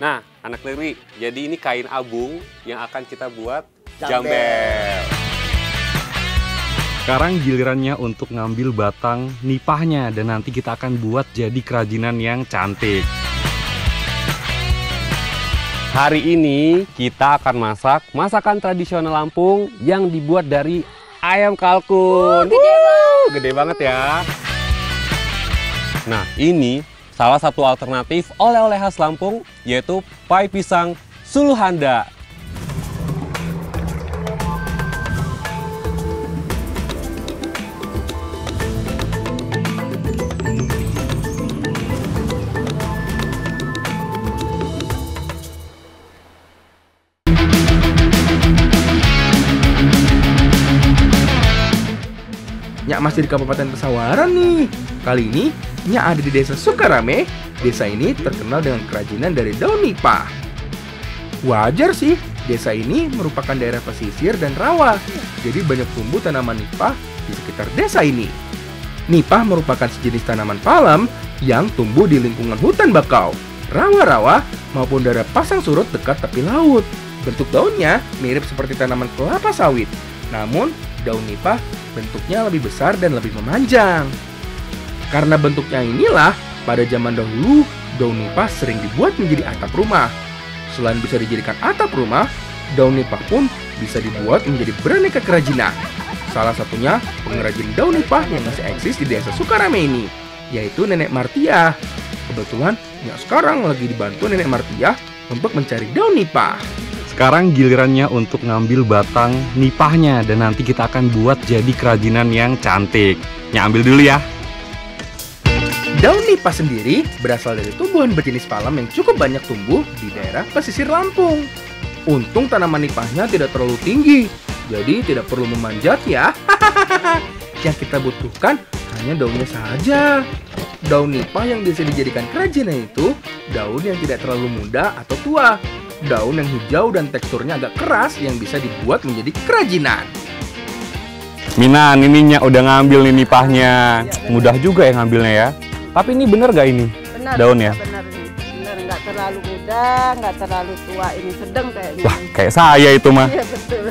Nah, anak negeri, jadi ini kain abung yang akan kita buat jambel. Sekarang gilirannya untuk ngambil batang nipahnya dan nanti kita akan buat jadi kerajinan yang cantik. Hari ini kita akan masak masakan tradisional Lampung yang dibuat dari ayam kalkun. Gede banget ya. Nah, ini salah satu alternatif oleh-oleh khas Lampung, yaitu pai pisang suluhanda. Nyak masih di Kabupaten Pesawaran nih. Kali ini Nyak ada di Desa Sukarame. Desa ini terkenal dengan kerajinan dari daun nipah. Wajar sih, desa ini merupakan daerah pesisir dan rawa. Jadi banyak tumbuh tanaman nipah di sekitar desa ini. Nipah merupakan sejenis tanaman palem yang tumbuh di lingkungan hutan bakau, rawa-rawa maupun daerah pasang surut dekat tepi laut. Bentuk daunnya mirip seperti tanaman kelapa sawit. Namun, daun nipah bentuknya lebih besar dan lebih memanjang. Karena bentuknya inilah, pada zaman dahulu, daun nipah sering dibuat menjadi atap rumah. Selain bisa dijadikan atap rumah, daun nipah pun bisa dibuat menjadi beraneka kerajinan. Salah satunya pengrajin daun nipah yang masih eksis di Desa Sukarame ini, yaitu Nenek Martia. Kebetulan, Nyak sekarang lagi dibantu Nenek Martia untuk mencari daun nipah. Sekarang gilirannya untuk ngambil batang nipahnya dan nanti kita akan buat jadi kerajinan yang cantik. Nyak ambil dulu ya. Daun nipah sendiri berasal dari tumbuhan berjenis palem yang cukup banyak tumbuh di daerah pesisir Lampung. Untung tanaman nipahnya tidak terlalu tinggi, jadi tidak perlu memanjat ya. Yang kita butuhkan hanya daunnya saja. Daun nipah yang bisa dijadikan kerajinan itu daun yang tidak terlalu muda atau tua. Daun yang hijau dan teksturnya agak keras yang bisa dibuat menjadi kerajinan. Minan, ininya udah ngambil nih nipahnya. Mudah juga ya ngambilnya ya. Tapi ini bener gak ini benar, daunnya? Benar, nggak terlalu muda, nggak terlalu tua, ini sedang kayaknya. Wah, kayak saya itu mah. Iya betul.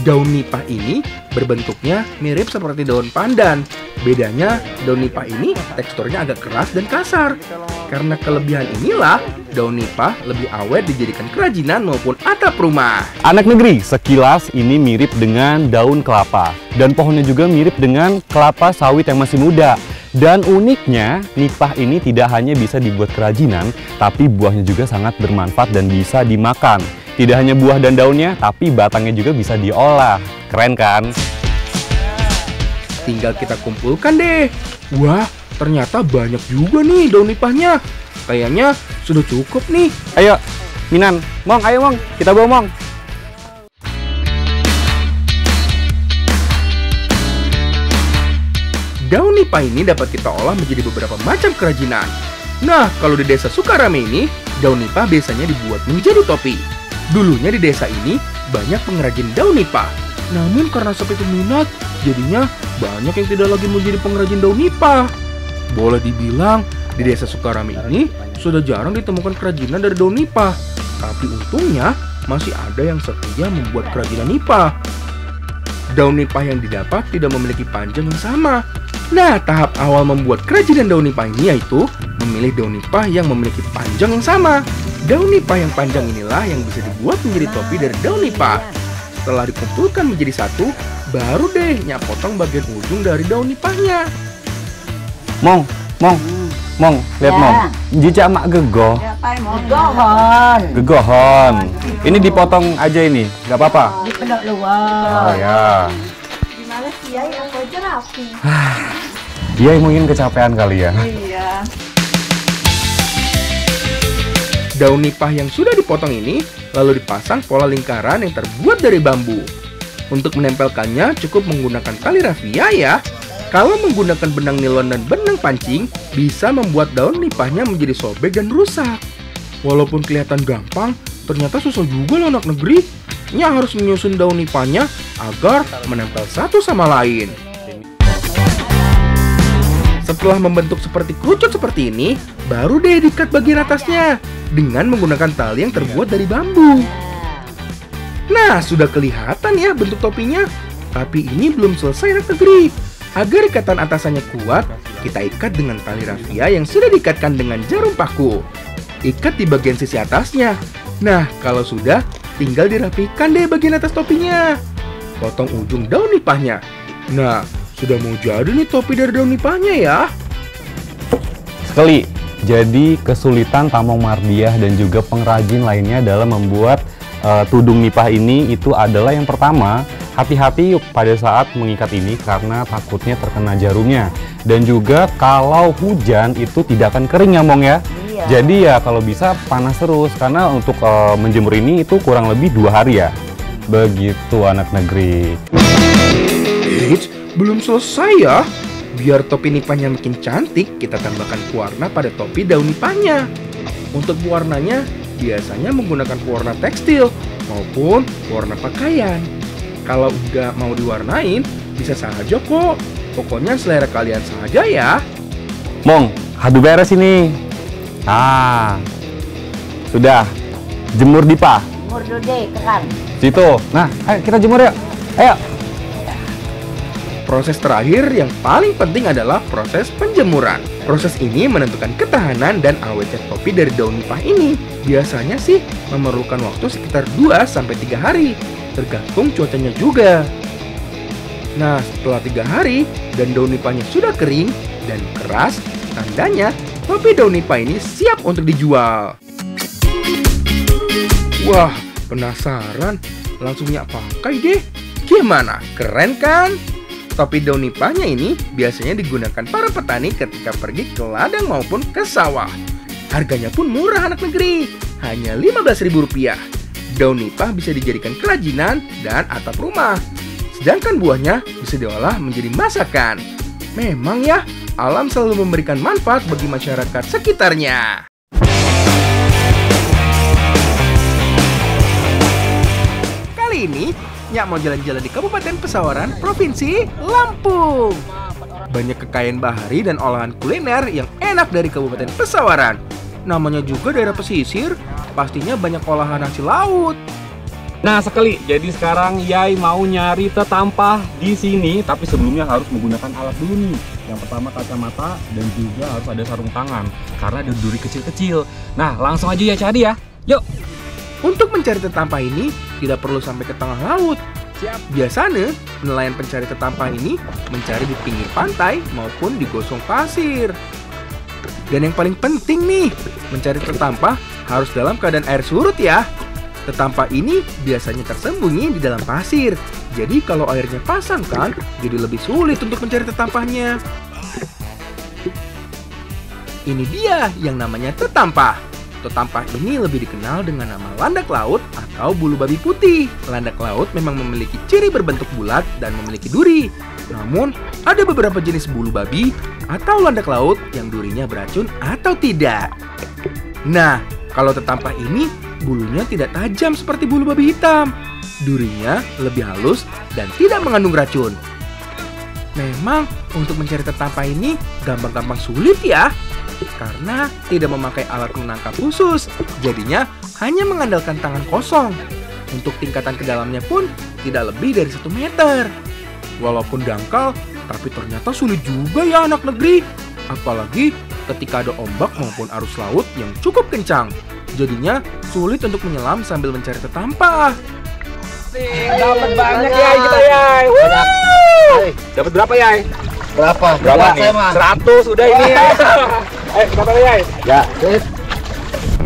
Daun nipah ini berbentuknya mirip seperti daun pandan. Bedanya, daun nipah ini teksturnya agak keras dan kasar. Karena kelebihan inilah, daun nipah lebih awet dijadikan kerajinan maupun atap rumah. Anak negeri, sekilas ini mirip dengan daun kelapa. Dan pohonnya juga mirip dengan kelapa sawit yang masih muda. Dan uniknya, nipah ini tidak hanya bisa dibuat kerajinan, tapi buahnya juga sangat bermanfaat dan bisa dimakan. Tidak hanya buah dan daunnya, tapi batangnya juga bisa diolah. Keren kan? Tinggal kita kumpulkan deh. Wah, ternyata banyak juga nih daun nipahnya. Kayaknya sudah cukup nih. Ayo, Minan, Mong, ayo Mong, kita bawa Mong. Daun nipah ini dapat kita olah menjadi beberapa macam kerajinan. Nah, kalau di Desa Sukarame ini, daun nipah biasanya dibuat menjadi topi. Dulunya di desa ini banyak pengrajin daun nipah. Namun karena sepi peminat, jadinya banyak yang tidak lagi menjadi pengrajin daun nipah. Boleh dibilang, di Desa Sukarame ini sudah jarang ditemukan kerajinan dari daun nipah. Tapi untungnya, masih ada yang setia membuat kerajinan nipah. Daun nipah yang didapat tidak memiliki panjang yang sama. Nah, tahap awal membuat kerajinan daun nipah ini yaitu memilih daun nipah yang memiliki panjang yang sama. Daun nipah yang panjang inilah yang bisa dibuat menjadi topi dari daun nipah. Setelah dikumpulkan menjadi satu, baru deh Nyak potong bagian ujung dari daun nipahnya. Mong, lihat Mong. Jijak mak gegoh. Gegohon. Gegohon. Ini dipotong aja ini, nggak apa-apa. Di pedok luar. Oh ya. Gimana sih ya, aku aja rapi. Dia mungkin kecapean kali ya. Iya. Daun nipah yang sudah dipotong ini lalu dipasang pola lingkaran yang terbuat dari bambu. Untuk menempelkannya cukup menggunakan tali rafia ya. Kalau menggunakan benang nilon dan benang pancing, bisa membuat daun nipahnya menjadi sobek dan rusak. Walaupun kelihatan gampang, ternyata susah juga loh anak negeri. Nya harus menyusun daun nipahnya agar menempel satu sama lain. Setelah membentuk seperti kerucut seperti ini, baru deh diikat bagian atasnya. dengan menggunakan tali yang terbuat dari bambu. Nah, sudah kelihatan ya bentuk topinya. Tapi ini belum selesai anak negeri. Agar ikatan atasannya kuat, kita ikat dengan tali rafia yang sudah diikatkan dengan jarum paku. Ikat di bagian sisi atasnya. Nah, kalau sudah, tinggal dirapikan deh bagian atas topinya. Potong ujung daun nipahnya. Nah, sudah mau jadi nih topi dari daun nipahnya ya. Sekali, jadi kesulitan Tamong Mardiah dan juga pengrajin lainnya dalam membuat tudung nipah ini itu adalah yang pertama, hati-hati pada saat mengikat ini karena takutnya terkena jarumnya. Dan juga kalau hujan itu tidak akan kering ya Mong ya. Iya. Jadi ya kalau bisa panas terus karena untuk menjemur ini itu kurang lebih 2 hari ya. Begitu anak negeri. Eits, belum selesai ya. Biar topi nipahnya makin cantik, kita tambahkan pewarna pada topi daun nipahnya. Untuk pewarnanya, biasanya menggunakan pewarna tekstil maupun pewarna pakaian. Kalau udah mau diwarnain, bisa saja kok. Pokoknya selera kalian saja ya. Mong, hadu beres ini. Ah, sudah. Jemur Dipa. Jemur dulu deh, keren. Situ. Nah, ayo kita jemur yuk. Ayo. Proses terakhir yang paling penting adalah proses penjemuran. Proses ini menentukan ketahanan dan awetnya topi dari daun nipah ini. Biasanya sih memerlukan waktu sekitar 2-3 hari, tergantung cuacanya juga. Nah, setelah 3 hari dan daun nipahnya sudah kering dan keras, tandanya topi daun nipah ini siap untuk dijual. Wah, penasaran? Langsung nyak pakai deh. Gimana? Keren kan? Topi daun nipahnya ini biasanya digunakan para petani ketika pergi ke ladang maupun ke sawah. Harganya pun murah anak negeri, hanya Rp15.000. Daun nipah bisa dijadikan kerajinan dan atap rumah. Sedangkan buahnya bisa diolah menjadi masakan. Memang ya, alam selalu memberikan manfaat bagi masyarakat sekitarnya. Kali ini, Nyak mau jalan-jalan di Kabupaten Pesawaran, Provinsi Lampung. Banyak kekayaan bahari dan olahan kuliner yang enak dari Kabupaten Pesawaran. Namanya juga daerah pesisir, pastinya banyak olahan hasil laut. Nah sekali, jadi sekarang Yai mau nyari tetampah di sini, tapi sebelumnya harus menggunakan alat dulu nih. Yang pertama kacamata dan juga harus ada sarung tangan karena ada duri kecil-kecil. Nah langsung aja ya cari ya, yuk. Untuk mencari tetampah ini, tidak perlu sampai ke tengah laut. Biasanya, nelayan pencari tetampah ini mencari di pinggir pantai maupun di gosong pasir. Dan yang paling penting nih, mencari tetampah harus dalam keadaan air surut ya. Tetampah ini biasanya tersembunyi di dalam pasir. Jadi kalau airnya pasang kan, jadi lebih sulit untuk mencari tetampahnya. Ini dia yang namanya tetampah. Tetampah ini lebih dikenal dengan nama landak laut atau bulu babi putih. Landak laut memang memiliki ciri berbentuk bulat dan memiliki duri. Namun, ada beberapa jenis bulu babi atau landak laut yang durinya beracun atau tidak. Nah, kalau tetampah ini bulunya tidak tajam seperti bulu babi hitam. Durinya lebih halus dan tidak mengandung racun. Memang untuk mencari tetampah ini gampang-gampang sulit ya. Karena tidak memakai alat menangkap khusus, jadinya hanya mengandalkan tangan kosong. Untuk tingkatan ke dalamnya pun tidak lebih dari 1 meter. Walaupun dangkal, tapi ternyata sulit juga ya anak negeri. Apalagi ketika ada ombak maupun arus laut yang cukup kencang. Jadinya sulit untuk menyelam sambil mencari tetampah. Dapat banyak ya kita ya. Dapat berapa ya? Berapa nih? 100 udah ini ya. Ayo berapa ya? Ya,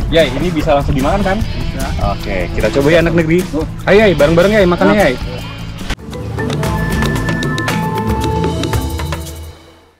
ya ini bisa langsung dimakan kan? Bisa. Oke, kita coba ya anak negeri. Ayo, bareng-bareng ya makannya ya.